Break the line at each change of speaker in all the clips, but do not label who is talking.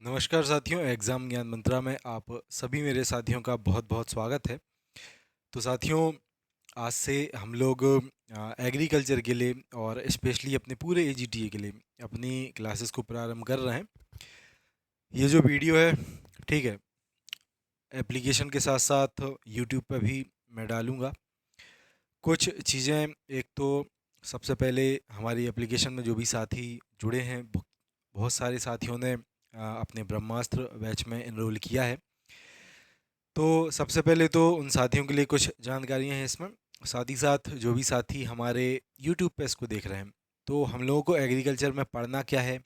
नमस्कार साथियों, एग्ज़ाम ज्ञान मंत्रा में आप सभी मेरे साथियों का बहुत बहुत स्वागत है। तो साथियों, आज से हम लोग एग्रीकल्चर के लिए और स्पेशली अपने पूरे एजीटीए के लिए अपनी क्लासेस को प्रारंभ कर रहे हैं। ये जो वीडियो है, ठीक है, एप्लीकेशन के साथ साथ यूट्यूब पर भी मैं डालूँगा। कुछ चीज़ें, एक तो सबसे पहले हमारी एप्लीकेशन में जो भी साथी जुड़े हैं, बहुत सारे साथियों ने अपने ब्रह्मास्त्र बैच में एनरोल किया है। तो सबसे पहले तो उन साथियों के लिए कुछ जानकारियाँ हैं इसमें। साथ ही साथ जो भी साथी हमारे यूट्यूब पे इसको देख रहे हैं, तो हम लोगों को एग्रीकल्चर में पढ़ना क्या है,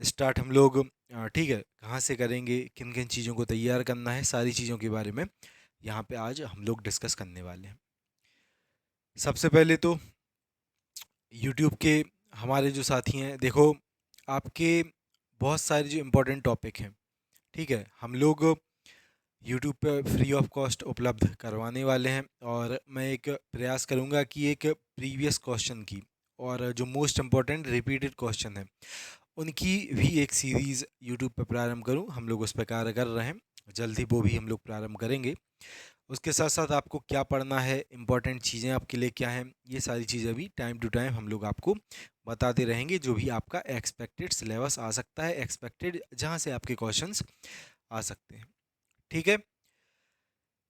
स्टार्ट हम लोग ठीक है, कहाँ से करेंगे, किन किन चीज़ों को तैयार करना है, सारी चीज़ों के बारे में यहाँ पे आज हम लोग डिस्कस करने वाले हैं। सबसे पहले तो यूट्यूब के हमारे जो साथी हैं, देखो, आपके बहुत सारे जो इम्पोर्टेंट टॉपिक हैं, ठीक है, हम लोग यूट्यूब पे फ्री ऑफ कॉस्ट उपलब्ध करवाने वाले हैं। और मैं एक प्रयास करूंगा कि एक प्रीवियस क्वेश्चन की और जो मोस्ट इम्पोर्टेंट रिपीटेड क्वेश्चन है उनकी भी एक सीरीज़ यूट्यूब पे प्रारंभ करूं। हम लोग उस पर कार्य कर रहे हैं, जल्द ही वो भी हम लोग प्रारंभ करेंगे। उसके साथ साथ आपको क्या पढ़ना है, इम्पोर्टेंट चीज़ें आपके लिए क्या हैं, ये सारी चीज़ें भी टाइम टू टाइम हम लोग आपको बताते रहेंगे। जो भी आपका एक्सपेक्टेड सिलेबस आ सकता है, एक्सपेक्टेड जहाँ से आपके क्वेश्चंस आ सकते हैं, ठीक है।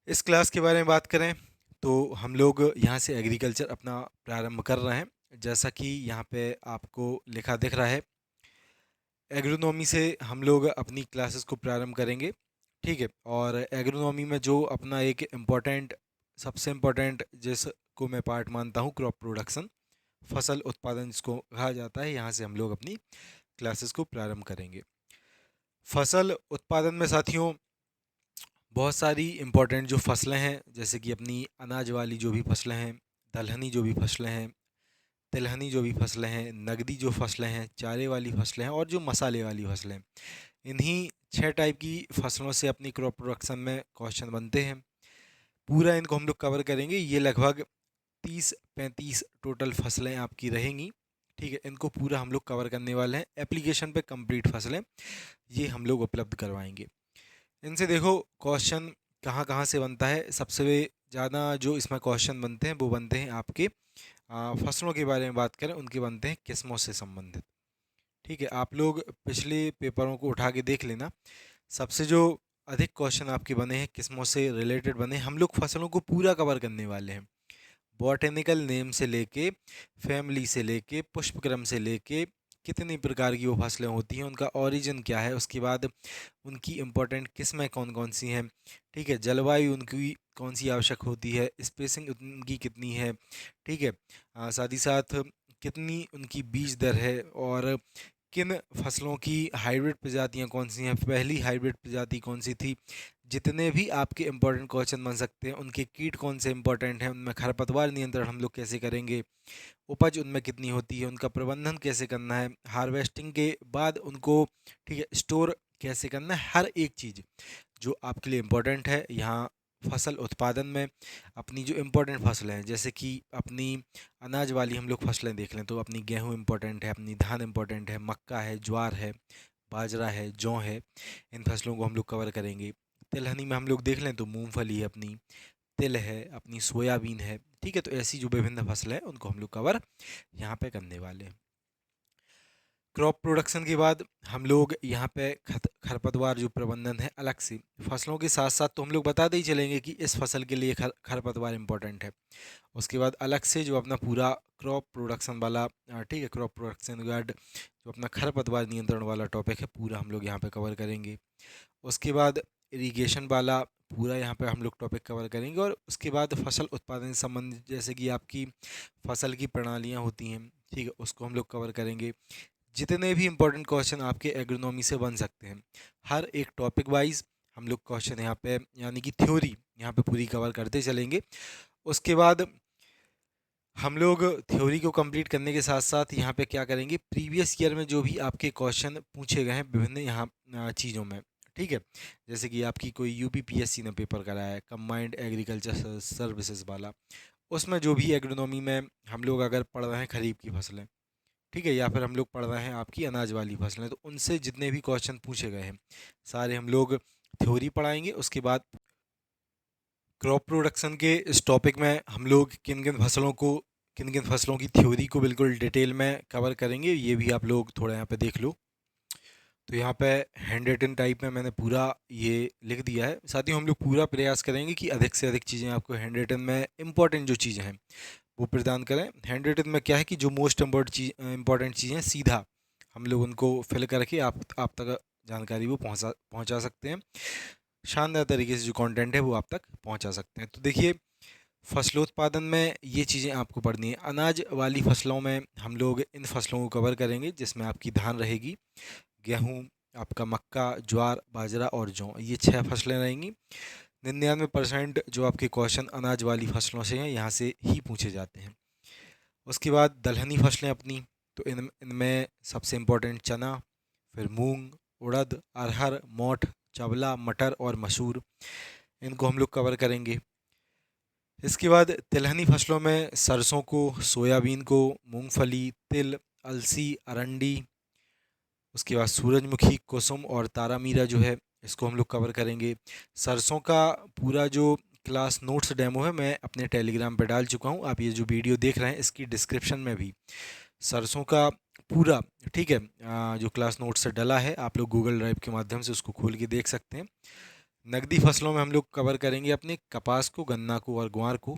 इस क्लास के बारे में बात करें तो हम लोग यहाँ से एग्रीकल्चर अपना प्रारंभ कर रहे हैं। जैसा कि यहाँ पे आपको लिखा दिख रहा है, एग्रोनॉमी से हम लोग अपनी क्लासेस को प्रारंभ करेंगे, ठीक है। और एग्रोनॉमी में जो अपना एक इम्पॉर्टेंट, सबसे इम्पॉर्टेंट जिसको मैं पार्ट मानता हूँ, क्रॉप प्रोडक्शन, फसल उत्पादन जिसको कहा जाता है, यहाँ से हम लोग अपनी क्लासेस को प्रारंभ करेंगे। फसल उत्पादन में साथियों बहुत सारी इम्पोर्टेंट जो फसलें हैं, जैसे कि अपनी अनाज वाली जो भी फसलें हैं, दलहनी जो भी फसलें हैं, तिलहनी जो भी फसलें हैं, नगदी जो फसलें हैं, चारे वाली फसलें हैं और जो मसाले वाली फसलें हैं, इन्हीं 6 टाइप की फसलों से अपनी क्रॉप प्रोडक्शन में क्वेश्चन बनते हैं। पूरा इनको हम लोग कवर करेंगे। ये लगभग 30-35 टोटल फसलें आपकी रहेंगी, ठीक है। इनको पूरा हम लोग कवर करने वाले हैं। एप्लीकेशन पे कंप्लीट फसलें ये हम लोग उपलब्ध करवाएंगे। इनसे देखो क्वेश्चन कहाँ कहाँ से बनता है। सबसे ज़्यादा जो इसमें क्वेश्चन बनते हैं वो बनते हैं आपके फसलों के बारे में बात करें, उनके बनते हैं किस्मों से संबंधित, ठीक है। आप लोग पिछले पेपरों को उठा के देख लेना, सबसे जो अधिक क्वेश्चन आपके बने हैं किस्मों से रिलेटेड बने हैं। हम लोग फसलों को पूरा कवर करने वाले हैं, बॉटेनिकल नेम से लेके, फैमिली से लेके, पुष्पक्रम से लेके, कितनी प्रकार की वो फसलें होती हैं, उनका ओरिजिन क्या है, उसके बाद उनकी इम्पोर्टेंट किस्में कौन कौन सी हैं, ठीक है। जलवायु उनकी कौन सी आवश्यक होती है, स्पेसिंग उनकी कितनी है, ठीक है। साथ ही साथ कितनी उनकी बीज दर है, और किन फसलों की हाइब्रिड प्रजातियां कौन सी हैं, पहली हाइब्रिड प्रजाति कौन सी थी। जितने भी आपके इम्पोर्टेंट क्वेश्चन बन सकते हैं, उनके कीट कौन से इम्पोर्टेंट हैं, उनमें खरपतवार नियंत्रण हम लोग कैसे करेंगे, उपज उनमें कितनी होती है, उनका प्रबंधन कैसे करना है, हार्वेस्टिंग के बाद उनको, ठीक है, स्टोर कैसे करना है, हर एक चीज़ जो आपके लिए इम्पोर्टेंट है यहाँ फसल उत्पादन में। अपनी जो इम्पोर्टेंट फसलें हैं, जैसे कि अपनी अनाज वाली हम लोग फसलें देख लें तो अपनी गेहूँ इम्पोर्टेंट है, अपनी धान इम्पोर्टेंट है, मक्का है, ज्वार है, बाजरा है, जौ है, इन फसलों को हम लोग कवर करेंगे। तिलहनी में हम लोग देख लें तो मूंगफली है अपनी, तिल है अपनी, सोयाबीन है, ठीक है। तो ऐसी जो विभिन्न फसलें हैं उनको हम लोग कवर यहाँ पे करने वाले हैं। क्रॉप प्रोडक्शन के बाद हम लोग यहाँ पे खरपतवार जो प्रबंधन है अलग से, फसलों के साथ साथ तो हम लोग बताते ही चलेंगे कि इस फसल के लिए खरपतवार इम्पोर्टेंट है। उसके बाद अलग से जो अपना पूरा क्रॉप प्रोडक्शन वाला ठीक है, क्रॉप प्रोडक्शन के बाद जो अपना खरपतवार नियंत्रण वाला टॉपिक है पूरा हम लोग यहाँ पे कवर करेंगे। उसके बाद इरिगेशन वाला पूरा यहाँ पे हम लोग टॉपिक कवर करेंगे। और उसके बाद फसल उत्पादन से संबंधित, जैसे कि आपकी फसल की प्रणालियाँ होती हैं, ठीक है, उसको हम लोग कवर करेंगे। जितने भी इंपॉर्टेंट क्वेश्चन आपके एग्रोनॉमी से बन सकते हैं, हर एक टॉपिक वाइज हम लोग क्वेश्चन यहाँ पे, यानी कि थ्योरी यहाँ पे पूरी कवर करते चलेंगे। उसके बाद हम लोग थ्योरी को कंप्लीट करने के साथ साथ यहाँ पे क्या करेंगे, प्रीवियस ईयर में जो भी आपके क्वेश्चन पूछे गए हैं विभिन्न यहाँ चीज़ों में, ठीक है। जैसे कि आपकी कोई यूपीपीएससी ने पेपर कराया है कंबाइंड एग्रीकल्चर सर्विसेज वाला, उसमें जो भी एग्रोनॉमी में हम लोग अगर पढ़ रहे हैं खरीफ की फसलें, ठीक है, या फिर हम लोग पढ़ रहे हैं आपकी अनाज वाली फसलें, तो उनसे जितने भी क्वेश्चन पूछे गए हैं सारे हम लोग थ्योरी पढ़ाएंगे। उसके बाद क्रॉप प्रोडक्शन के इस टॉपिक में हम लोग किन किन फसलों की थ्योरी को बिल्कुल डिटेल में कवर करेंगे, ये भी आप लोग थोड़ा यहाँ पे देख लो। तो यहाँ पे हैंड रिटन टाइप में मैंने पूरा ये लिख दिया है। साथियों, हम लोग पूरा प्रयास करेंगे कि अधिक से अधिक चीज़ें आपको हैंड रिटन में इंपॉर्टेंट जो चीज़ें हैं वो प्रदान करें। हैंड रिटन में क्या है कि जो मोस्ट इम्पॉर्टेंट चीज़ें सीधा हम लोग उनको फिल करके आप तक जानकारी वो पहुँचा सकते हैं। शानदार तरीके से जो कंटेंट है वो आप तक पहुँचा सकते हैं। तो देखिए, फसलोत्पादन में ये चीज़ें आपको पढ़नी है। अनाज वाली फसलों में हम लोग इन फसलों को कवर करेंगे जिसमें आपकी धान रहेगी, गेहूँ, आपका मक्का, ज्वार, बाजरा और जौ, ये 6 फसलें रहेंगी। 99% जो आपके क्वेश्चन अनाज वाली फसलों से हैं यहाँ से ही पूछे जाते हैं। उसके बाद दलहनी फसलें अपनी, तो इनमें सबसे इम्पोर्टेंट चना, फिर मूंग, उड़द, अरहर, मोठ, चवला, मटर और मसूर, इनको हम लोग कवर करेंगे। इसके बाद तिलहनी फसलों में सरसों को, सोयाबीन को, मूंगफली, तिल, अलसी, अरंडी, उसके बाद सूरजमुखी, कुसुम और तारामीरा जो है इसको हम लोग कवर करेंगे। सरसों का पूरा जो क्लास नोट्स डेमो है मैं अपने टेलीग्राम पे डाल चुका हूँ। आप ये जो वीडियो देख रहे हैं इसकी डिस्क्रिप्शन में भी सरसों का पूरा, ठीक है, जो क्लास नोट्स से डला है, आप लोग गूगल ड्राइव के माध्यम से उसको खोल के देख सकते हैं। नकदी फसलों में हम लोग कवर करेंगे अपने कपास को, गन्ना को और ग्वार को।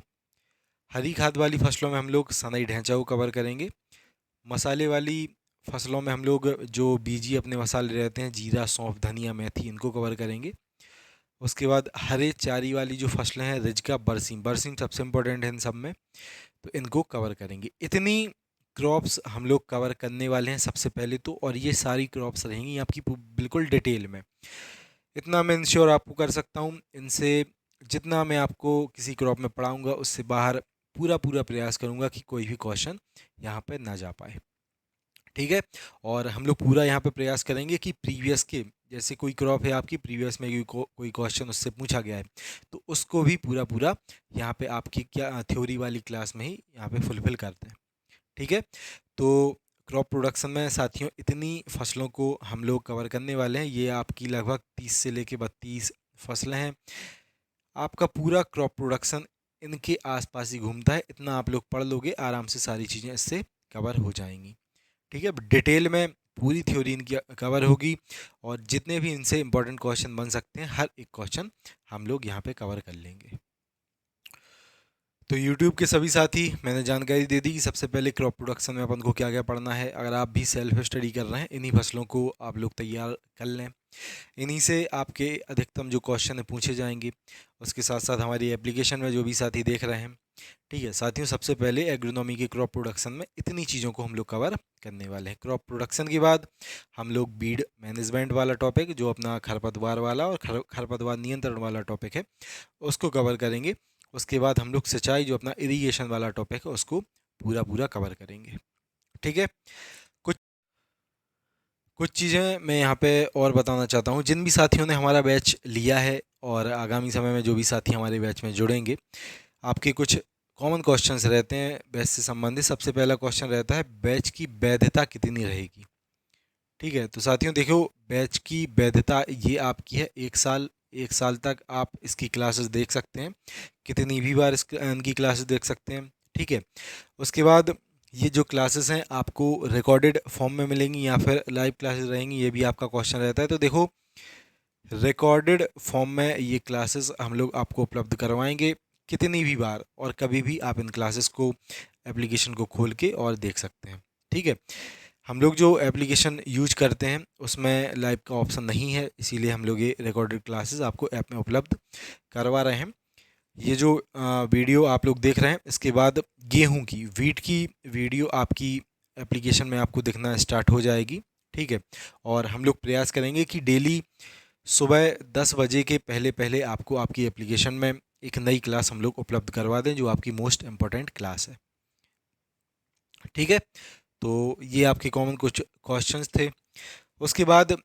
हरी खाद वाली फसलों में हम लोग सनई ढैंचा को कवर करेंगे। मसाले वाली फसलों में हम लोग जो बीजी अपने मसाले रहते हैं, जीरा, सौंफ, धनिया, मेथी, इनको कवर करेंगे। उसके बाद हरे चारी वाली जो फसलें हैं, रिजका, बरसीम, बरसीम सबसे इम्पोर्टेंट है इन सब में, तो इनको कवर करेंगे। इतनी क्रॉप्स हम लोग कवर करने वाले हैं सबसे पहले तो, और ये सारी क्रॉप्स रहेंगी आपकी बिल्कुल डिटेल में। इतना मैं इंश्योर आपको कर सकता हूँ, इनसे जितना मैं आपको किसी क्रॉप में पढ़ाऊँगा उससे बाहर पूरा पूरा प्रयास करूँगा कि कोई भी क्वेश्चन यहाँ पे ना जा पाए। ठीक है, और हम लोग पूरा यहाँ पे प्रयास करेंगे कि प्रीवियस के, जैसे कोई क्रॉप है आपकी, प्रीवियस में कोई क्वेश्चन उससे पूछा गया है तो उसको भी पूरा पूरा यहाँ पे आपकी क्या थ्योरी वाली क्लास में ही यहाँ पे फुलफिल करते हैं। ठीक है, तो क्रॉप प्रोडक्शन में साथियों इतनी फसलों को हम लोग कवर करने वाले हैं। ये आपकी लगभग 30 से लेके 32 फसलें हैं। आपका पूरा क्रॉप प्रोडक्शन इनके आसपास ही घूमता है। इतना आप लोग पढ़ लोगे, आराम से सारी चीज़ें इससे कवर हो जाएंगी। ठीक है, डिटेल में पूरी थ्योरी इनकी कवर होगी और जितने भी इनसे इम्पोर्टेंट क्वेश्चन बन सकते हैं हर एक क्वेश्चन हम लोग यहाँ पे कवर कर लेंगे। तो YouTube के सभी साथी, मैंने जानकारी दे दी कि सबसे पहले क्रॉप प्रोडक्शन में अपन को क्या क्या पढ़ना है। अगर आप भी सेल्फ स्टडी कर रहे हैं, इन्हीं फसलों को आप लोग तैयार कर लें, इन्हीं से आपके अधिकतम जो क्वेश्चन है पूछे जाएंगे। उसके साथ साथ हमारी एप्लीकेशन में जो भी साथी देख रहे हैं, ठीक है साथियों, सबसे पहले एग्रोनॉमी के क्रॉप प्रोडक्शन में इतनी चीज़ों को हम लोग कवर करने वाले हैं। क्रॉप प्रोडक्शन के बाद हम लोग बीड मैनेजमेंट वाला टॉपिक, जो अपना खरपतवार वाला और खरपतवार नियंत्रण वाला टॉपिक है, उसको कवर करेंगे। उसके बाद हम लोग सिंचाई, जो अपना इरीगेशन वाला टॉपिक है, उसको पूरा पूरा कवर करेंगे। ठीक है, कुछ कुछ चीज़ें मैं यहाँ पे और बताना चाहता हूँ। जिन भी साथियों ने हमारा बैच लिया है और आगामी समय में जो भी साथी हमारे बैच में जुड़ेंगे, आपके कुछ कॉमन क्वेश्चंस रहते हैं बैच से संबंधित। सबसे पहला क्वेश्चन रहता है, बैच की वैधता कितनी रहेगी। ठीक है, तो साथियों देखो, बैच की वैधता ये आपकी है 1 साल। 1 साल तक आप इसकी क्लासेस देख सकते हैं, कितनी भी बार इनकी क्लासेस देख सकते हैं। ठीक है, उसके बाद ये जो क्लासेस हैं आपको रिकॉर्डेड फॉर्म में मिलेंगी या फिर लाइव क्लासेस रहेंगी, ये भी आपका क्वेश्चन रहता है। तो देखो, रिकॉर्डेड फॉर्म में ये क्लासेस हम लोग आपको उपलब्ध करवाएंगे कितनी भी बार, और कभी भी आप इन क्लासेस को, एप्लीकेशन को खोल के और देख सकते हैं। ठीक है, हम लोग जो एप्लीकेशन यूज करते हैं उसमें लाइव का ऑप्शन नहीं है, इसीलिए हम लोग ये रिकॉर्डेड क्लासेस आपको ऐप में उपलब्ध करवा रहे हैं। ये जो वीडियो आप लोग देख रहे हैं, इसके बाद गेहूं की, वीट की वीडियो आपकी एप्लीकेशन में आपको दिखना स्टार्ट हो जाएगी। ठीक है, और हम लोग प्रयास करेंगे कि डेली सुबह 10 बजे के पहले पहले आपको आपकी एप्लीकेशन में एक नई क्लास हम लोग उपलब्ध करवा दें, जो आपकी मोस्ट इम्पॉर्टेंट क्लास है। ठीक है, तो ये आपके कॉमन कुछ क्वेश्चंस थे। उसके बाद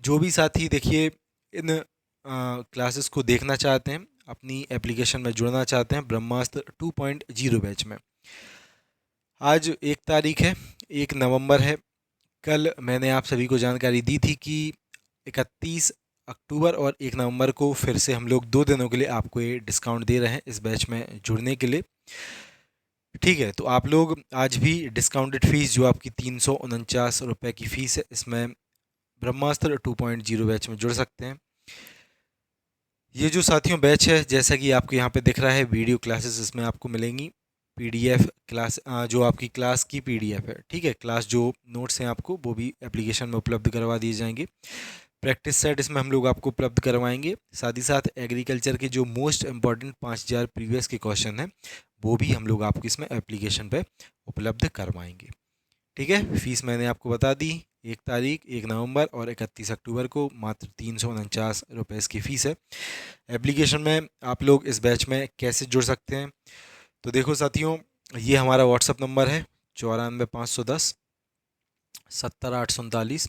जो भी साथी देखिए इन क्लासेस को देखना चाहते हैं, अपनी एप्लीकेशन में जुड़ना चाहते हैं ब्रह्मास्त्र 2.0 बैच में, आज 1 तारीख है, 1 नवंबर है। कल मैंने आप सभी को जानकारी दी थी कि 31 अक्टूबर और 1 नवंबर को फिर से हम लोग 2 दिनों के लिए आपको ये डिस्काउंट दे रहे हैं इस बैच में जुड़ने के लिए। ठीक है, तो आप लोग आज भी डिस्काउंटेड फ़ीस जो आपकी 349 रुपये की फ़ीस है, इसमें ब्रह्मास्त्र 2.0 बैच में जुड़ सकते हैं। ये जो साथियों बैच है, जैसा कि आपको यहाँ पे दिख रहा है, वीडियो क्लासेस इसमें आपको मिलेंगी। पीडीएफ क्लास जो आपकी क्लास की पीडीएफ है, ठीक है, क्लास जो नोट्स हैं आपको वो भी एप्लीकेशन में उपलब्ध करवा दिए जाएंगे। प्रैक्टिस सेट इसमें हम लोग आपको उपलब्ध करवाएंगे। साथ ही साथ एग्रीकल्चर के जो मोस्ट इंपॉर्टेंट 5000 प्रीवियस के क्वेश्चन हैं वो भी हम लोग आपको इसमें एप्लीकेशन पे उपलब्ध करवाएंगे। ठीक है, फीस मैंने आपको बता दी। 1 नवंबर और 31 अक्टूबर को मात्र 349 रुपये इसकी फ़ीस है। एप्लीकेशन में आप लोग इस बैच में कैसे जुड़ सकते हैं, तो देखो साथियों, ये हमारा व्हाट्सअप नंबर है 94 510 70 839।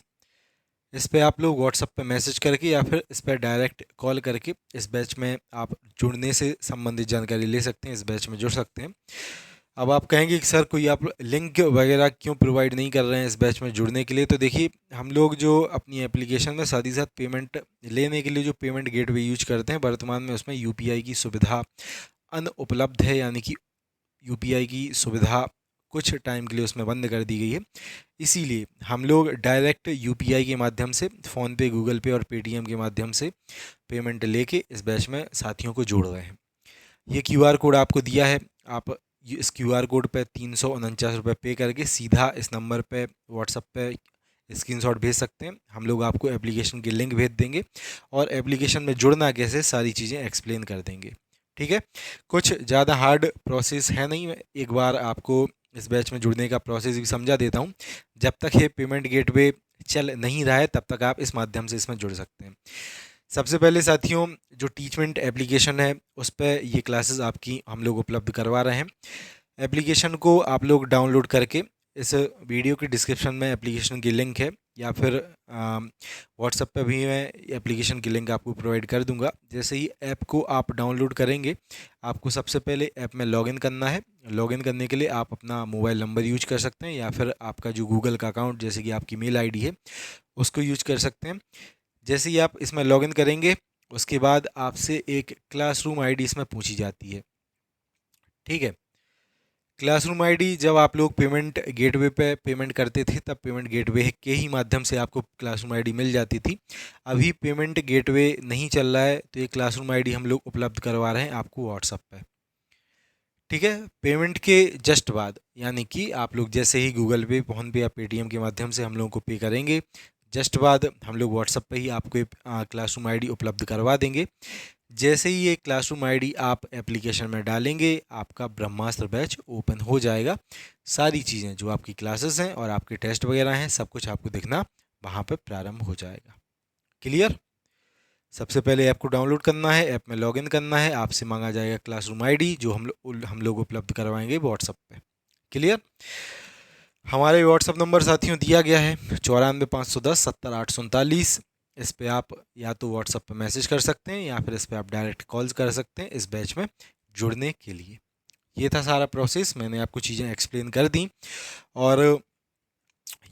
इस पे आप लोग व्हाट्सअप पे मैसेज करके या फिर इस पर डायरेक्ट कॉल करके इस बैच में आप जुड़ने से संबंधित जानकारी ले सकते हैं, इस बैच में जुड़ सकते हैं। अब आप कहेंगे कि सर कोई आप लिंक वगैरह क्यों प्रोवाइड नहीं कर रहे हैं इस बैच में जुड़ने के लिए, तो देखिए, हम लोग जो अपनी एप्लीकेशन में साथ ही साथ पेमेंट लेने के लिए जो पेमेंट गेटवे यूज करते हैं, वर्तमान में उसमें यूपीआई की सुविधा अनुपलब्ध है, यानी कि यूपीआई की सुविधा कुछ टाइम के लिए उसमें बंद कर दी गई है। इसीलिए हम लोग डायरेक्ट यूपीआई के माध्यम से, फ़ोनपे, गूगल पे और पेटीएम के माध्यम से पेमेंट लेके इस बैच में साथियों को जोड़ रहे हैं। ये क्यूआर कोड आपको दिया है, आप इस क्यूआर कोड पे 349 रुपये पे करके सीधा इस नंबर पे व्हाट्सअप पे स्क्रीनशॉट भेज सकते हैं। हम लोग आपको एप्लीकेशन की लिंक भेज देंगे और एप्लीकेशन में जुड़ना कैसे, सारी चीज़ें एक्सप्लेन कर देंगे। ठीक है, कुछ ज़्यादा हार्ड प्रोसेस है नहीं। मैं एक बार आपको इस बैच में जुड़ने का प्रोसेस भी समझा देता हूँ। जब तक ये पेमेंट गेटवे चल नहीं रहा है तब तक आप इस माध्यम से इसमें जुड़ सकते हैं। सबसे पहले साथियों, जो टीचमेंट एप्लीकेशन है उस पर ये क्लासेस आपकी हम लोग उपलब्ध करवा रहे हैं। एप्लीकेशन को आप लोग डाउनलोड करके, इस वीडियो की डिस्क्रिप्शन में एप्लीकेशन की लिंक है, या फिर व्हाट्सएप पे भी मैं एप्लीकेशन की लिंक आपको प्रोवाइड कर दूंगा। जैसे ही ऐप को आप डाउनलोड करेंगे, आपको सबसे पहले ऐप में लॉगिन करना है। लॉगिन करने के लिए आप अपना मोबाइल नंबर यूज कर सकते हैं या फिर आपका जो गूगल का अकाउंट, जैसे कि आपकी मेल आईडी है, उसको यूज कर सकते हैं। जैसे ही आप इसमें लॉगिन करेंगे, उसके बाद आपसे एक क्लासरूम आईडी इसमें पूछी जाती है। ठीक है, क्लासरूम आईडी जब आप लोग पेमेंट गेटवे पे पेमेंट करते थे तब पेमेंट गेटवे के ही माध्यम से आपको क्लासरूम आईडी मिल जाती थी। अभी पेमेंट गेटवे नहीं चल रहा है तो ये क्लासरूम आईडी हम लोग उपलब्ध करवा रहे हैं आपको व्हाट्सएप पे। ठीक है, पेमेंट के जस्ट बाद, यानी कि आप लोग जैसे ही गूगल पे, फ़ोन पे या पेटीएम के माध्यम से हम लोगों को पे करेंगे, जस्ट बाद हम लोग व्हाट्सएप पे ही आपको एक क्लासरूम आईडी उपलब्ध करवा देंगे। जैसे ही ये क्लासरूम आईडी आप एप्लीकेशन में डालेंगे, आपका ब्रह्मास्त्र बैच ओपन हो जाएगा। सारी चीज़ें जो आपकी क्लासेस हैं और आपके टेस्ट वगैरह हैं, सब कुछ आपको दिखना वहाँ पे प्रारंभ हो जाएगा। क्लियर? सबसे पहले ऐप को डाउनलोड करना है, ऐप में लॉगिन करना है, आपसे मांगा जाएगा क्लासरूम आईडी जो हम लोग उपलब्ध करवाएंगे व्हाट्सएप पे। क्लियर? हमारे व्हाट्सएप नंबर साथियों दिया गया है 94 510 70 839। इस पे आप या तो व्हाट्सएप पे मैसेज कर सकते हैं या फिर इस पे आप डायरेक्ट कॉल्स कर सकते हैं इस बैच में जुड़ने के लिए। ये था सारा प्रोसेस, मैंने आपको चीज़ें एक्सप्लेन कर दी। और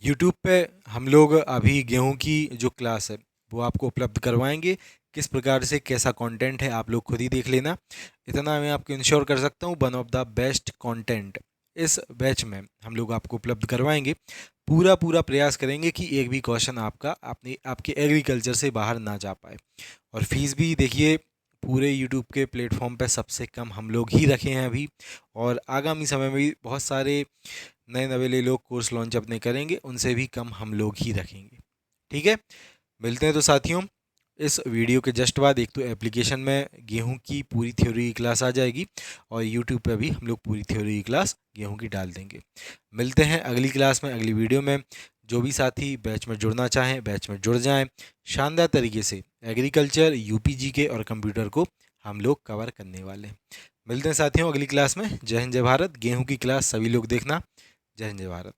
यूट्यूब पे हम लोग अभी गेहूं की जो क्लास है वो आपको उपलब्ध करवाएंगे। किस प्रकार से कैसा कंटेंट है आप लोग खुद ही देख लेना। इतना मैं आपको इंश्योर कर सकता हूँ, one of the best content इस बैच में हम लोग आपको उपलब्ध करवाएंगे। पूरा पूरा प्रयास करेंगे कि एक भी क्वेश्चन आपके एग्रीकल्चर से बाहर ना जा पाए। और फीस भी देखिए, पूरे यूट्यूब के प्लेटफॉर्म पे सबसे कम हम लोग ही रखे हैं अभी, और आगामी समय में भी बहुत सारे नए नवेले लोग कोर्स लॉन्च अपने करेंगे, उनसे भी कम हम लोग ही रखेंगे। ठीक है, मिलते हैं तो साथियों इस वीडियो के जस्ट बाद। एक तो एप्लीकेशन में गेहूं की पूरी थ्योरी की क्लास आ जाएगी और यूट्यूब पे भी हम लोग पूरी थ्योरी की क्लास गेहूं की डाल देंगे। मिलते हैं अगली क्लास में, अगली वीडियो में। जो भी साथी बैच में जुड़ना चाहें बैच में जुड़ जाएं। शानदार तरीके से एग्रीकल्चर, यूपीजी के और कंप्यूटर को हम लोग कवर करने वाले हैं। मिलते हैं साथियों अगली क्लास में। जय हिंद जय भारत। गेहूं की क्लास सभी लोग देखना। जय हिंद जय भारत।